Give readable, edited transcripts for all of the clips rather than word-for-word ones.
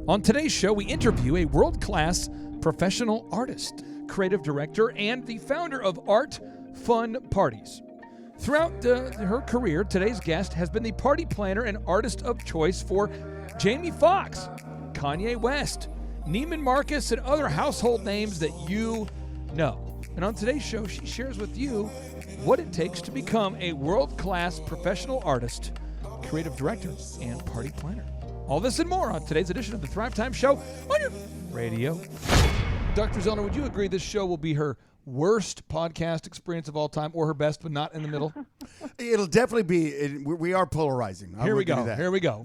On today's show, we interview a world-class professional artist, creative director, and the founder of Art Fun Parties. Throughout her career, today's guest has been the party planner and artist of choice for Jamie Foxx, Kanye West, Neiman Marcus, and other household names that you know. And on today's show, she shares with you what it takes to become a world-class professional artist, creative director, and party planner. All this and more on today's edition of the Thrive Time Show on your radio. Dr. Zellner, would you agree this show will be her worst podcast experience of all time, or her best, but not in the middle? It'll definitely be. We are polarizing. Here we go.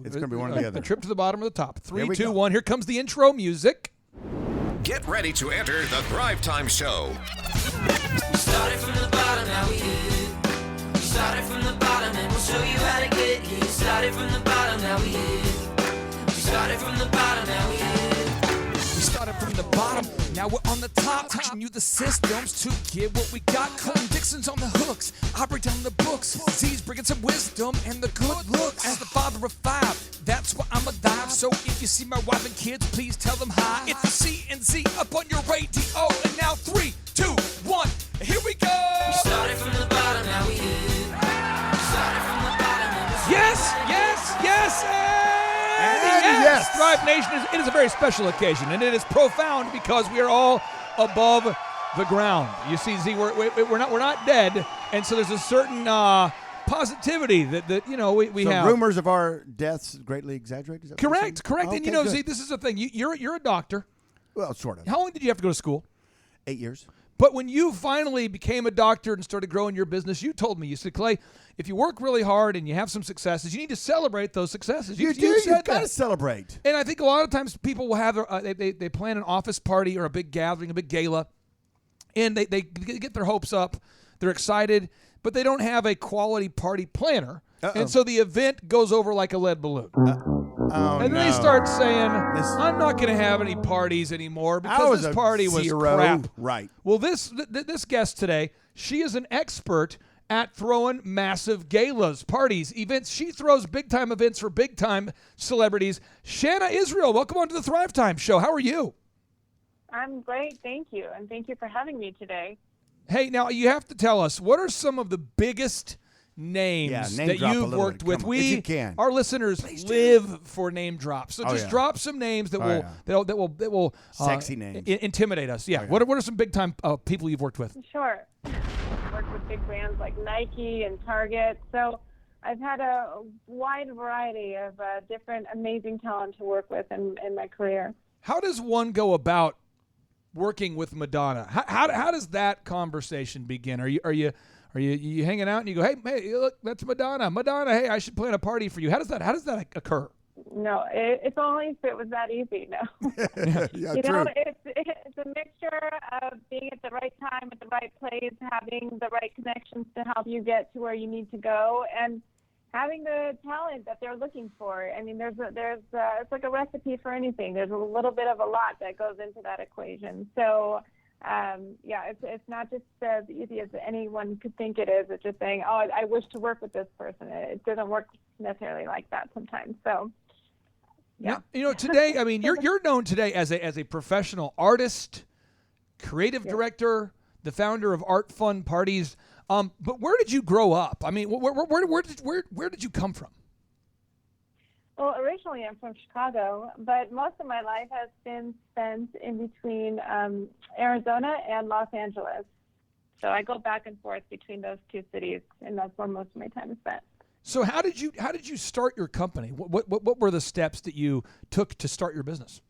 It's going to be one or the other. A trip to the bottom or the top. 3, 2, 1. Here comes the intro music. Get ready to enter the Thrive Time Show. We started from the bottom, now we here. We started from the bottom, and we'll show you how to get here. Started from the bottom, now we here. We started from the bottom, now we here. We started from the bottom, now we're on the top, teaching you the systems to get what we got. Colton Dixon's on the hooks, I break down the books. Z's bringing some wisdom and the good looks. As the father of 5, that's why I'm a dive. So if you see my wife and kids, please tell them hi. It's the C&Z up on your radio, and now 3, 2, 1, here we go. We started from the bottom, now we here. We started from the bottom, and we'll Yes. Yes. Thrive Nation, it is a very special occasion, and it is profound because we are all above the ground. You see, Z, we're not dead, and so there's a certain positivity that we So have. rumors of our deaths greatly exaggerated? Is that what you're saying? Correct. Okay, And good. Z, this is the thing. You're a doctor. Well, sort of. How long did you have to go to school? 8 years. But when you finally became a doctor and started growing your business, you told me, you said, Clay, if you work really hard and you have some successes, you need to celebrate those successes. You said You've got that. to celebrate. And I think a lot of times people will have they plan an office party or a big gathering, a big gala, and they get their hopes up. They're excited, but they don't have a quality party planner. And so the event goes over like a lead balloon. And then they start saying, I'm not going to have any parties anymore because this party was crap. Right. Well, this guest today, she is an expert at throwing massive galas, parties, events. She throws big-time events for big-time celebrities. Shanna Israel, welcome on to the Thrive Time Show. How are you? I'm great, thank you, and thank you for having me today. Hey, now you have to tell us, what are some of the biggest names name that drop a you've little worked bit. with? Come on, if you can. Our listeners live for name drops. So just yeah. drop some names that will Sexy names. Intimidate us. Yeah. Oh, yeah. What are some big time people you've worked with? Sure. I've worked with big brands like Nike and Target, so I've had a wide variety of different amazing talent to work with in my career. How does one go about working with Madonna? How does that conversation begin? Are you hanging out and you go, hey, look, that's Madonna. Madonna, hey, I should plan a party for you. How does that occur? No, it's only if it was that easy. No, Yeah, you true. know, it's a mixture of being at the right time, at the right place, having the right connections to help you get to where you need to go, and having the talent that they're looking for. I mean, it's like a recipe for anything. There's a little bit of a lot that goes into that equation. So, it's not just as easy as anyone could think it is. It's just saying, oh, I wish to work with this person. It doesn't work necessarily like that sometimes. So, yeah. Today, I mean, you're known today as a professional artist, creative director, the founder of Art Fun Parties. But where did you grow up? I mean, where did you come from? Well, originally I'm from Chicago, but most of my life has been spent in between Arizona and Los Angeles. So I go back and forth between those two cities, and that's where most of my time is spent. So how did you start your company? What were the steps that you took to start your business?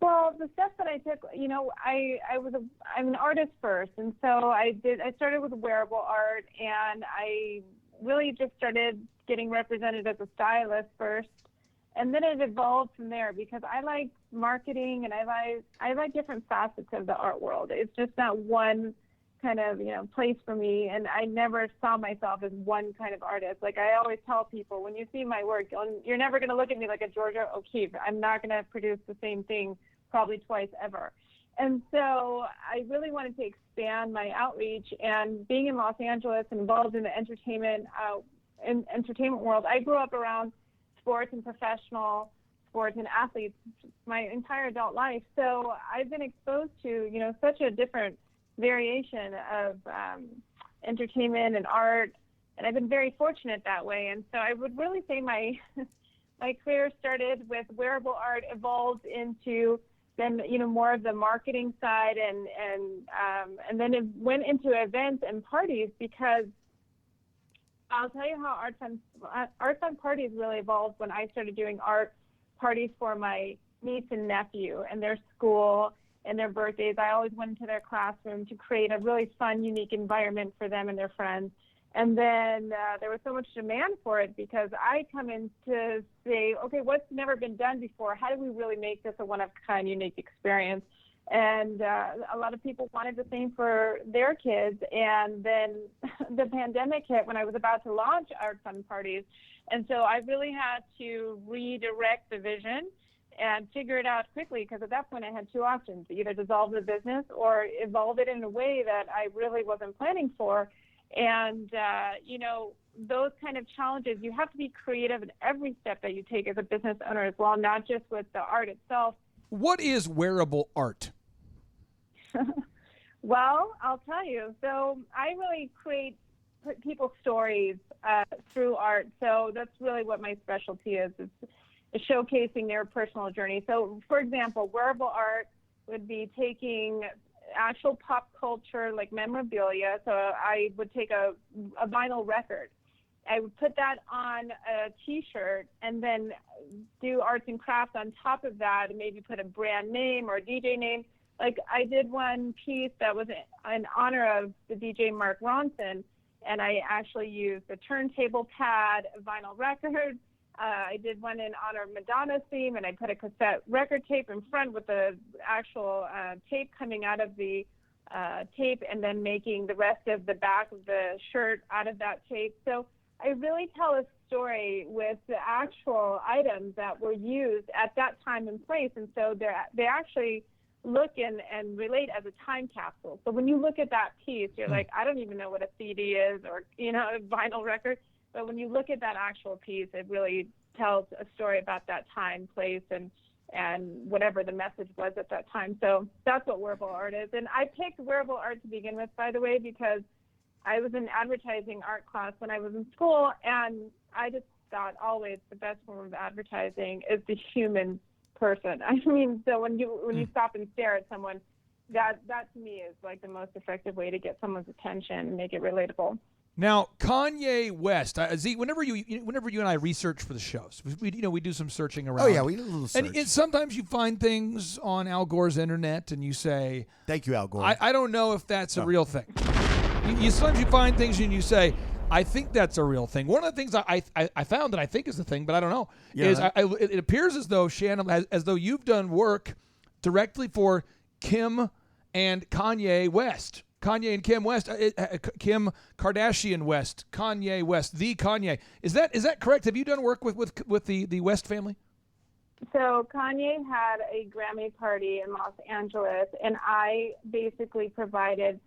Well, the steps that I took, I'm an artist first, and so I started with wearable art, and I really just started getting represented as a stylist first, and then it evolved from there because I like marketing and I like different facets of the art world. It's just not one kind of place for me, and I never saw myself as one kind of artist. Like I always tell people, when you see my work, you're never going to look at me like a Georgia O'Keeffe. I'm not going to produce the same thing probably twice ever. And so I really wanted to expand my outreach, and being in Los Angeles and involved in the entertainment world, I grew up around sports and professional sports and athletes my entire adult life. So I've been exposed to, such a different variation of entertainment and art, and I've been very fortunate that way. And so I would really say my career started with wearable art, evolved into then more of the marketing side, and then it went into events and parties, because I'll tell you how Art Fun Parties really evolved when I started doing art parties for my niece and nephew and their school and their birthdays. I always went into their classroom to create a really fun, unique environment for them and their friends. And then there was so much demand for it, because I come in to say, okay, what's never been done before? How do we really make this a one-of-a-kind, unique experience? And a lot of people wanted the same for their kids. And then the pandemic hit when I was about to launch Art Fun Parties. And so I really had to redirect the vision and figure it out quickly, because at that point I had two options: either dissolve the business or evolve it in a way that I really wasn't planning for. And, those kind of challenges, you have to be creative in every step that you take as a business owner as well, not just with the art itself. What is wearable art? Well, I'll tell you. So I really put people's stories through art. So that's really what my specialty is showcasing their personal journey. So, for example, wearable art would be taking actual pop culture, like memorabilia. So I would take a vinyl record. I would put that on a T-shirt and then do arts and crafts on top of that, and maybe put a brand name or a DJ name. Like I did one piece that was in honor of the DJ Mark Ronson, and I actually used a turntable pad, a vinyl record. I did one in honor of Madonna's theme, and I put a cassette record tape in front with the actual tape coming out of the tape, and then making the rest of the back of the shirt out of that tape. So I really tell a story with the actual items that were used at that time and place, and so they actually look and relate as a time capsule. So when you look at that piece, you're like, I don't even know what a CD is, or a vinyl record. But when you look at that actual piece, it really tells a story about that time, place, and whatever the message was at that time. So that's what wearable art is. And I picked wearable art to begin with, by the way, because I was in advertising art class when I was in school, and I just thought always the best form of advertising is the human person. I mean, so when you stop and stare at someone, that to me is like the most effective way to get someone's attention and make it relatable. Now, Kanye West, Z, whenever you and I research for the shows, we do some searching around. Oh yeah, we did a little search. And sometimes you find things on Al Gore's internet, and you say, "Thank you, Al Gore." I don't know if that's a real thing. Sometimes you find things and you say, I think that's a real thing. One of the things I found that I think is the thing, but I don't know, is it appears as though, Shanna, as though you've done work directly for Kim and Kanye West. Kanye and Kim West, Kim Kardashian West, Kanye West, the Kanye. Is that correct? Have you done work with the West family? So Kanye had a Grammy party in Los Angeles, and I basically provided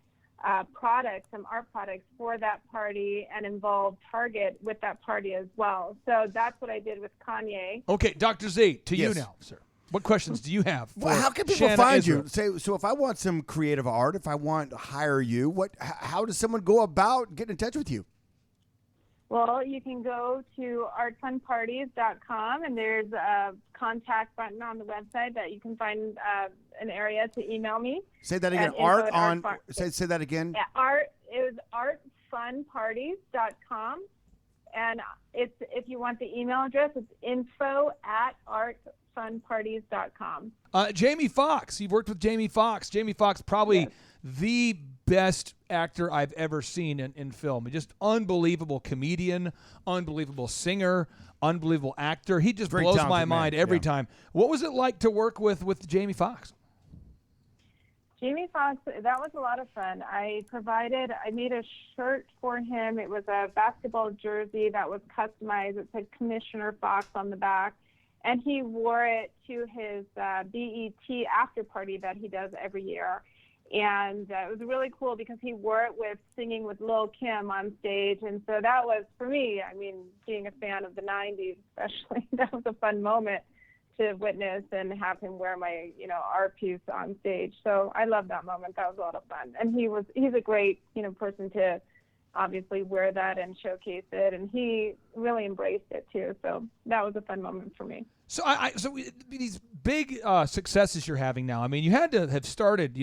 some art products for that party, and involved Target with that party as well. So that's what I did with Kanye. Okay, Dr. Z, to you Yes. now, sir. What questions do you have for Well, how can people Shanna find Israel? you? So if I want some creative art, if I want to hire you, how does someone go about getting in touch with you? Well, you can go to artfunparties.com, and there's a contact button on the website that you can find an area to email me. Say that again. Say that again. Yeah, it was artfunparties.com, and if you want the email address, it's info@artfunparties.com. Jamie Foxx. You've worked with Jamie Foxx. Jamie Foxx, probably the best actor I've ever seen in film. Just unbelievable comedian, unbelievable singer, unbelievable actor. He just blows my mind every time. What was it like to work with Jamie Foxx? Jamie Foxx, that was a lot of fun. I made a shirt for him. It was a basketball jersey that was customized. It said Commissioner Fox on the back. And he wore it to his BET after party that he does every year. And it was really cool because he wore it with singing with Lil' Kim on stage. And so that was, for me, I mean, being a fan of the 90s especially, that was a fun moment to witness and have him wear my, art piece on stage. So I love that moment. That was a lot of fun. And he's a great, person to obviously wear that and showcase it. And he really embraced it too. So that was a fun moment for me. So these big successes you're having now. I mean, you had to have started,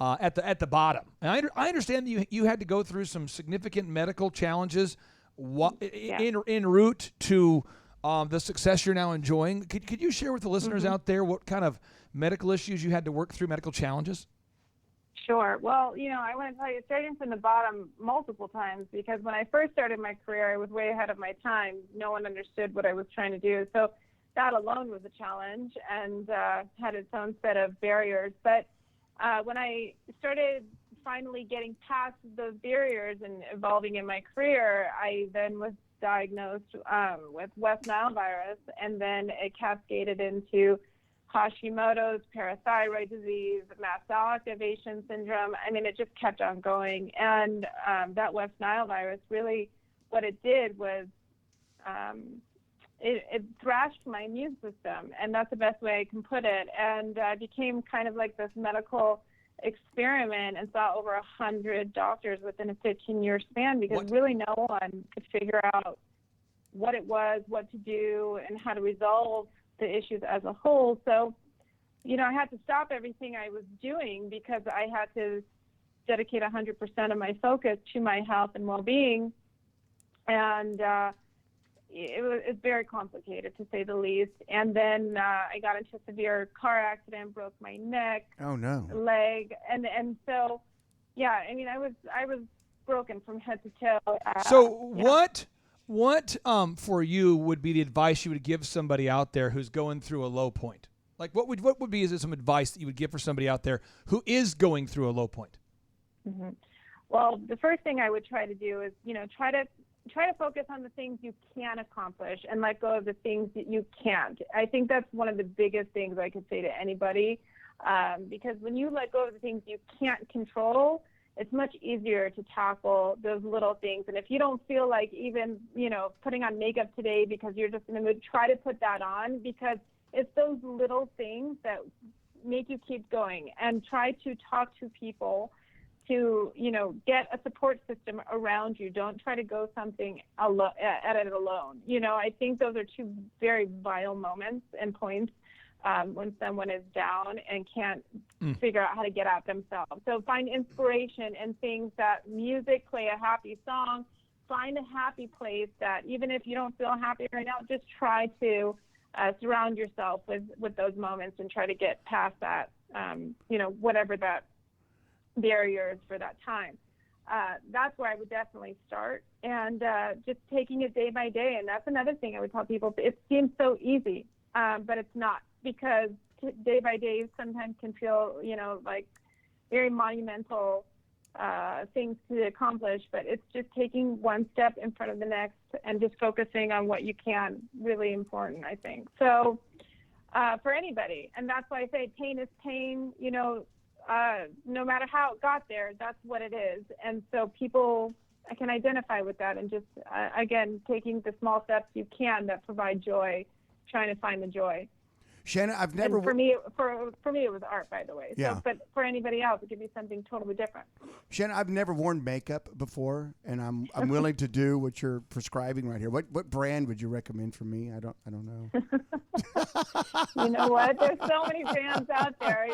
at the bottom. And I understand that you had to go through some significant medical challenges en route to the success you're now enjoying. Could you share with the listeners out there what kind of medical issues you had to work through, medical challenges? Sure. Well, I want to tell you, starting from the bottom multiple times, because when I first started my career, I was way ahead of my time. No one understood what I was trying to do. So that alone was a challenge and had its own set of barriers. But when I started finally getting past those barriers and evolving in my career, I then was diagnosed with West Nile virus, and then it cascaded into Hashimoto's, parathyroid disease, mast cell activation syndrome. I mean, it just kept on going. And that West Nile virus, really what it did was it thrashed my immune system, and that's the best way I can put it. And I became kind of like this medical experiment and saw over 100 doctors within a 15-year span, because really no one could figure out what it was, what to do, and how to resolve the issues as a whole. So, I had to stop everything I was doing because I had to dedicate 100% of my focus to my health and well-being. And it's very complicated, to say the least. And then I got into a severe car accident, broke my neck, leg, and so, yeah. I mean, I was broken from head to toe. What for you would be the advice you would give somebody out there who's going through a low point? Like, what would be some advice that you would give for somebody out there who is going through a low point? Mm-hmm. Well, the first thing I would try to do is, try to focus on the things you can accomplish and let go of the things that you can't. I think that's one of the biggest things I could say to anybody, because when you let go of the things you can't control, it's much easier to tackle those little things. And if you don't feel like even, putting on makeup today because you're just in the mood, try to put that on, because it's those little things that make you keep going. And try to talk to people to, get a support system around you. Don't try to go something at it alone. I think those are two very vital moments and points when someone is down and can't figure out how to get out themselves. So find inspiration in things that music, play a happy song, find a happy place that even if you don't feel happy right now, just try to surround yourself with those moments and try to get past that, whatever that barrier is for that time. That's where I would definitely start, and just taking it day by day. And that's another thing I would tell people. It seems so easy, but it's not, because day by day sometimes can feel, like very monumental things to accomplish, but it's just taking one step in front of the next and just focusing on what you can. Really important, I think. So for anybody, and that's why I say pain is pain, no matter how it got there, that's what it is. And so people can identify with that, and just, again, taking the small steps you can that provide joy, trying to find the joy. Shanna, I've never. And for me, it was art, by the way. Yeah. So, but for anybody else, it could be something totally different. Shanna, I've never worn makeup before, and I'm willing to do what you're prescribing right here. What brand would you recommend for me? I don't know. You know what? There's so many brands out there.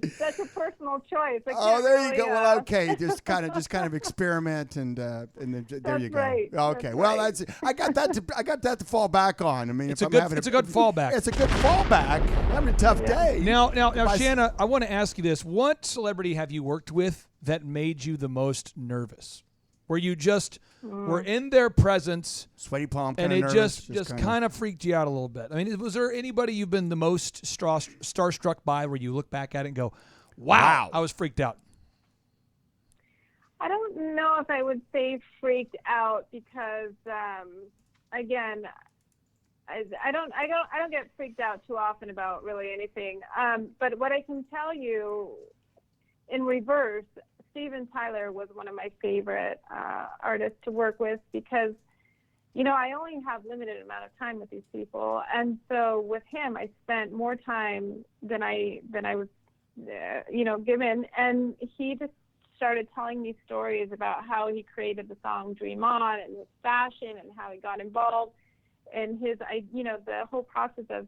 It's such a personal choice. There you go. Well, okay, just kind of experiment, and then there you go. Right. Okay. That's well, right. I got that to fall back on. I mean, It's a good fallback. It's a good fallback. I'm having a tough day. Now, Shanna, I want to ask you this: what celebrity have you worked with that made you the most nervous? Where you just were in their presence, sweaty palm, and it nervous, just kind of freaked you out a little bit. I mean, was there anybody you've been the most starstruck by, where you look back at it and go, "Wow, I was freaked out"? I don't know if I would say freaked out, because again, I don't get freaked out too often about really anything. But what I can tell you in reverse, Steven Tyler was one of my favorite artists to work with, because I only have limited amount of time with these people, and so with him, I spent more time than I was, given, and he just started telling me stories about how he created the song "Dream On" and his fashion and how he got involved and his, the whole process of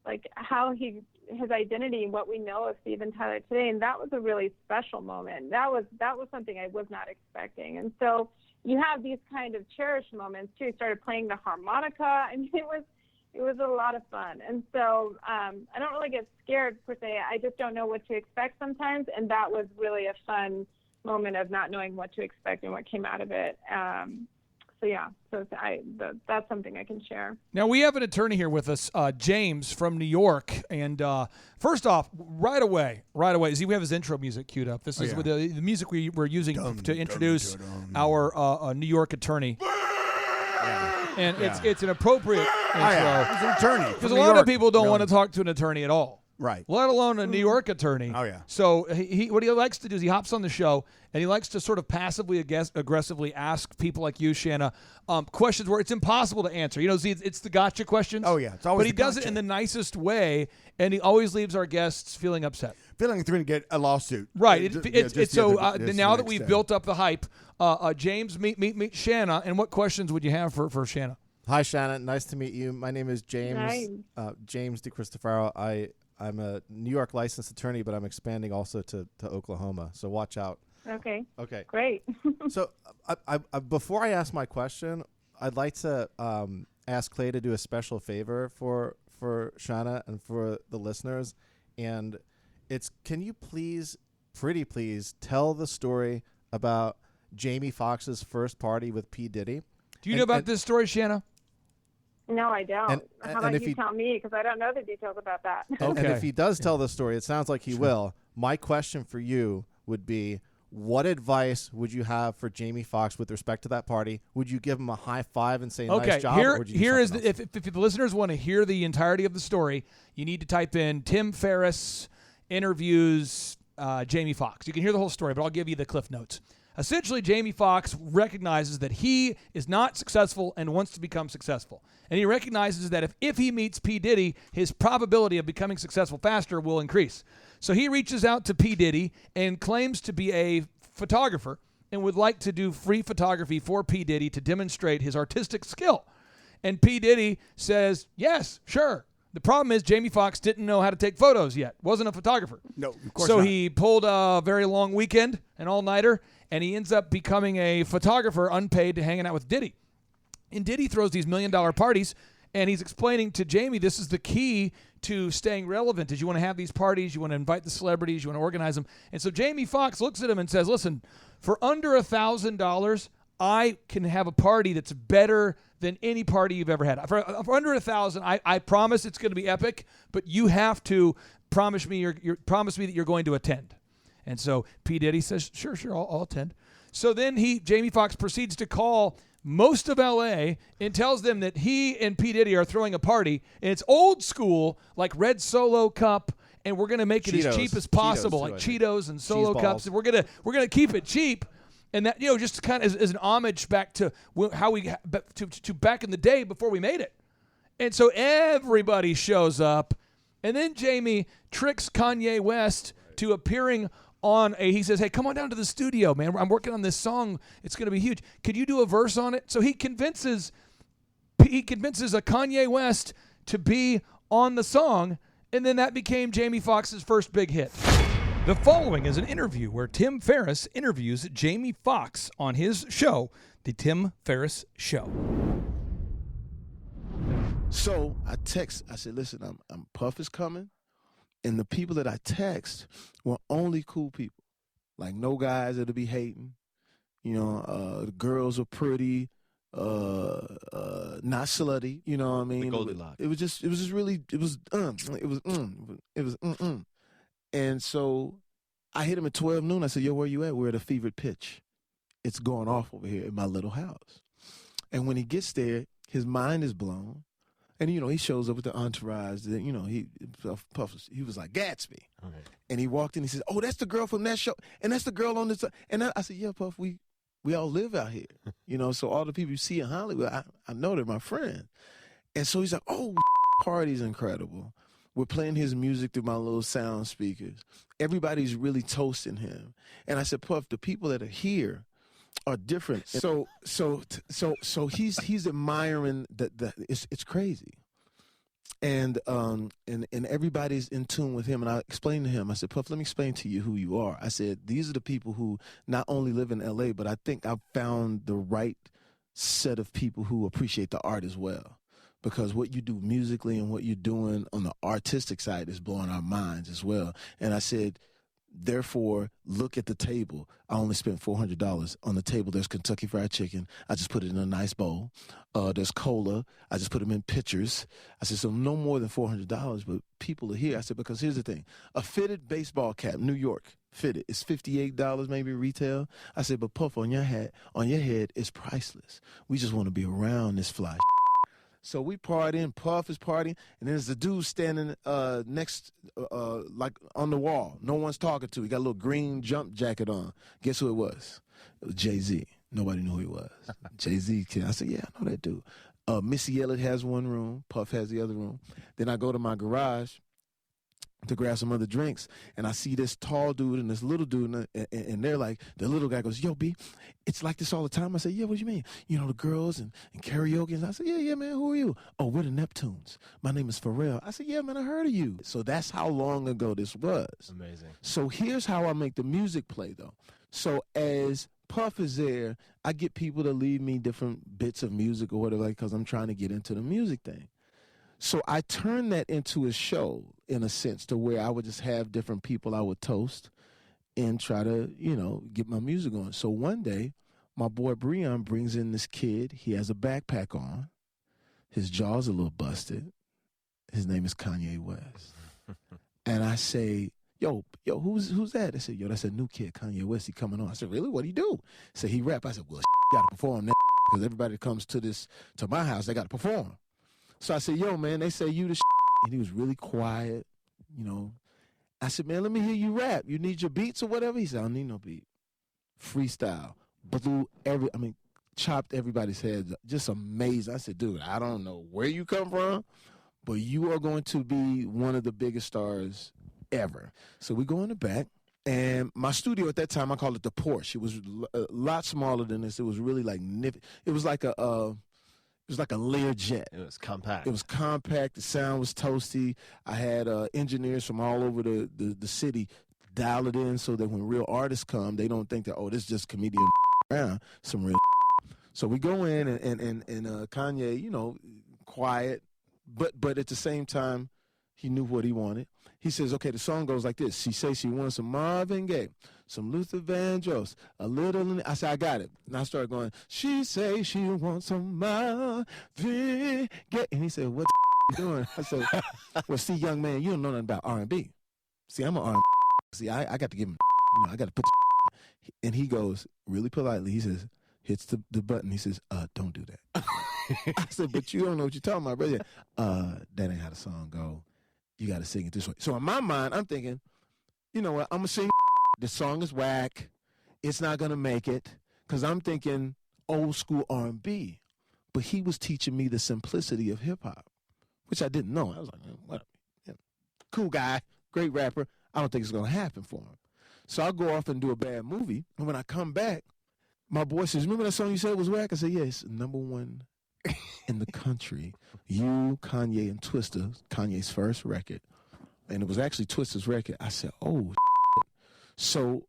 like how his identity and what we know of Steven Tyler today, and that was a really special moment. That was something I was not expecting, and so you have these kind of cherished moments too. He started playing the harmonica. I mean, it was a lot of fun, and so I don't really get scared per se. I just don't know what to expect sometimes, and that was really a fun moment of not knowing what to expect and what came out of it. That's something I can share. Now, we have an attorney here with us, James from New York. And first off, right away, as we have his intro music queued up. This is with the music we're using to introduce our New York attorney. And it's an appropriate intro. He's an attorney. Because a lot of people don't want to talk to an attorney at all. Right. Let alone a New York attorney. Oh, yeah. So what he likes to do is he hops on the show and he likes to sort of passively aggressively ask people like you, Shanna, questions where it's impossible to answer. It's the gotcha questions. Oh, yeah. It's always but he does it in the nicest way, and he always leaves our guests feeling upset. Feeling like they're going to get a lawsuit. Right. Now that we've built up the hype, James, meet Shanna, and what questions would you have for Shanna? Hi, Shanna. Nice to meet you. My name is James. Hi. James DeCristofaro. I'm a New York licensed attorney, but I'm expanding also to Oklahoma. So watch out. Okay. Great. So I before I ask my question, I'd like to ask Clay to do a special favor for Shanna and for the listeners. And can you please tell the story about Jamie Foxx's first party with P. Diddy? Do you know about this story, Shanna? No, I don't. How about you tell me, because I don't know the details about that. Okay. And if he does tell the story, it sounds like he will. My question for you would be, what advice would you have for Jamie Foxx with respect to that party? Would you give him a high five and say nice job? If the listeners want to hear the entirety of the story, you need to type in Tim Ferriss interviews Jamie Foxx. You can hear the whole story, but I'll give you the Cliff Notes. Essentially, Jamie Foxx recognizes that he is not successful and wants to become successful. And he recognizes that if he meets P. Diddy, his probability of becoming successful faster will increase. So he reaches out to P. Diddy and claims to be a photographer and would like to do free photography for P. Diddy to demonstrate his artistic skill. And P. Diddy says, yes, sure. The problem is Jamie Foxx didn't know how to take photos yet. Wasn't a photographer. No, of course not. So not. he pulled a very long weekend, an all-nighter, and he ends up becoming a photographer unpaid to hanging out with Diddy. And Diddy throws these $1 million parties, and he's explaining to Jamie this is the key to staying relevant is you want to have these parties, you want to invite the celebrities, you want to organize them. And so Jamie Foxx looks at him and says, listen, for under $1,000, I can have a party that's better than any party you've ever had. For under $1,000, I promise it's going to be epic, but you have to promise me that you're going to attend. And so P. Diddy says, sure, I'll attend. So then Jamie Foxx proceeds to call most of L.A. and tells them that he and P. Diddy are throwing a party, and it's old school, like red Solo cup, and we're going to make it as cheap as possible, like Cheetos and Solo cups, and we're gonna keep it cheap. And that, just kind of as an homage back to how to back in the day before we made it. And so everybody shows up, and then Jamie tricks Kanye West to appearing on he says, hey, come on down to the studio, man. I'm working on this song. It's going to be huge. Could you do a verse on it? So he convinces a Kanye West to be on the song, and then that became Jamie Foxx's first big hit. The following is an interview where Tim Ferriss interviews Jamie Foxx on his show, The Tim Ferriss Show. So I said, listen, I'm Puff is coming. And the people that I text were only cool people. Like no guys that'll be hating. The girls are pretty, not slutty, you know what I mean? The Goldilocks. It was just really, And so I hit him at 12 noon. I said, yo, where you at? We're at a fevered pitch. It's going off over here in my little house. And when he gets there, his mind is blown. And, he shows up with the entourage. Puff, he was like, Gatsby. Okay. And he walked in, he said, oh, that's the girl from that show. And that's the girl on this. And I said, yeah, Puff, we We all live out here, so all the people you see in Hollywood, I know they're my friend. And so he's like, oh, party's incredible. We're playing his music through my little sound speakers. Everybody's really toasting him. And I said, Puff, the people that are here are different. So he's admiring that it's crazy. And everybody's in tune with him. And I explained to him, I said, Puff, let me explain to you who you are. I said, these are the people who not only live in LA, but I think I've found the right set of people who appreciate the art as well. Because what you do musically and what you're doing on the artistic side is blowing our minds as well. And I said, therefore, look at the table. I only spent $400. On the table, there's Kentucky Fried Chicken. I just put it in a nice bowl. There's cola. I just put them in pitchers. I said, so no more than $400, but people are here. I said, because here's the thing. A fitted baseball cap, New York, fitted, it's $58 maybe retail. I said, but Puff, on your head is priceless. We just want to be around this fly. So we partying, Puff is partying, and then there's a dude standing next, like on the wall. No one's talking to. He got a little green jump jacket on. Guess who it was? It was Jay-Z. Nobody knew who he was. Jay-Z kid. I said, yeah, I know that dude. Missy Elliott has one room. Puff has the other room. Then I go to my garage to grab some other drinks, and I see this tall dude and this little dude, and they're like, the little guy goes, yo, B, it's like this all the time. I said, yeah, what do you mean? The girls and karaoke. And I said, yeah, man, who are you? Oh, we're the Neptunes. My name is Pharrell. I said, yeah, man, I heard of you. So that's how long ago this was. Amazing. So here's how I make the music play, though. So as Puff is there, I get people to leave me different bits of music or whatever, because I'm trying to get into the music thing. So I turned that into a show, in a sense, to where I would just have different people I would toast and try to, get my music on. So one day, my boy Breon brings in this kid. He has a backpack on. His jaw's a little busted. His name is Kanye West. And I say, yo, who's that? They said, yo, that's a new kid, Kanye West. He coming on. I said, really? What'd he do? He said, he rap. I said, well, got to perform that, because everybody that comes to my house, they got to perform. So I said, yo, man, they say you the and he was really quiet, I said, man, let me hear you rap. You need your beats or whatever? He said, I don't need no beat. Freestyle. Chopped everybody's heads up. Just amazing. I said, dude, I don't know where you come from, but you are going to be one of the biggest stars ever. So we go in the back, and my studio at that time, I called it the Porsche. It was a lot smaller than this. It was really like nifty. It was like a Learjet. It was compact. It was compact. The sound was toasty. I had engineers from all over the city dial it in so that when real artists come, they don't think that, oh, this is just comedian around. Some real. So we go in, and Kanye, quiet, but at the same time, he knew what he wanted. He says, okay, the song goes like this. She says she wants some Marvin Gaye, some Luther Vandross, a little. I said, I got it. And I started going, she say she wants some Marvin Gaye. And he said, what the you doing? I said, well, see, young man, you don't know nothing about R&B. See, I'm an R&B. See, I got to give him, I got to put the. And he goes, really politely, he says, hits the button. He says, don't do that. I said, but you don't know what you're talking about, brother. That ain't how the song go. You got to sing it this way. So in my mind, I'm thinking, you know what? I'm going to sing. The song is whack. It's not going to make it. Because I'm thinking old school R&B. But he was teaching me the simplicity of hip-hop, which I didn't know. I was like, what? Yeah. Cool guy, great rapper. I don't think it's going to happen for him. So I'll go off and do a bad movie. And when I come back, my boy says, remember that song you said was whack? I said, yeah, it's #1 in the country. You, Kanye, and Twista, Kanye's first record. And it was actually Twista's record. I said, oh, shit. So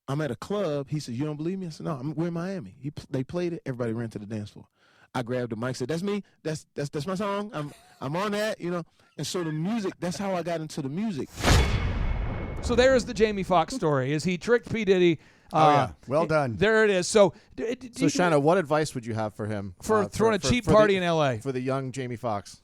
I'm at a club. He said, you don't believe me? I said, no, we're in Miami. They played it. Everybody ran to the dance floor. I grabbed the mic, said, that's me. That's my song. I'm on that, And so the music, that's how I got into the music. So there's the Jamie Foxx story. Is he tricked P. Diddy? Well done. There it is. So Shanna, what advice would you have for him for throwing a cheap party in L.A. for the young Jamie Foxx?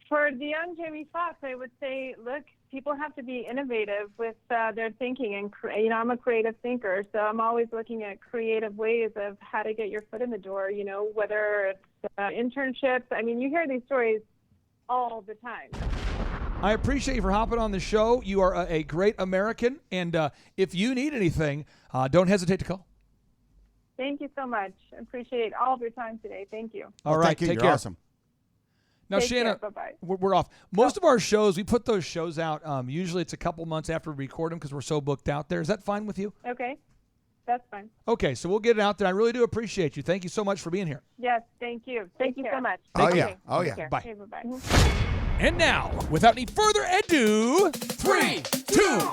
For the young Jamie Foxx, I would say, look, people have to be innovative with their thinking, and I'm a creative thinker, so I'm always looking at creative ways of how to get your foot in the door. Whether it's internships. I mean, you hear these stories all the time. I appreciate you for hopping on the show. You are a great American, and if you need anything, don't hesitate to call. Thank you so much. I appreciate all of your time today. Thank you. All right, thank you. take You're care. awesome. Now, Take Shanna, care. Bye-bye. we're off. Most of our shows, we put those shows out. Usually it's a couple months after we record them because we're so booked out there. Is that fine with you? Okay. That's fine. Okay, so we'll get it out there. I really do appreciate you. Thank you so much for being here. Yes, thank you. Thank you so much. Oh, Okay. yeah. Oh, yeah. Take care. Bye. Okay, bye-bye. And now, without any further ado, 3, 2,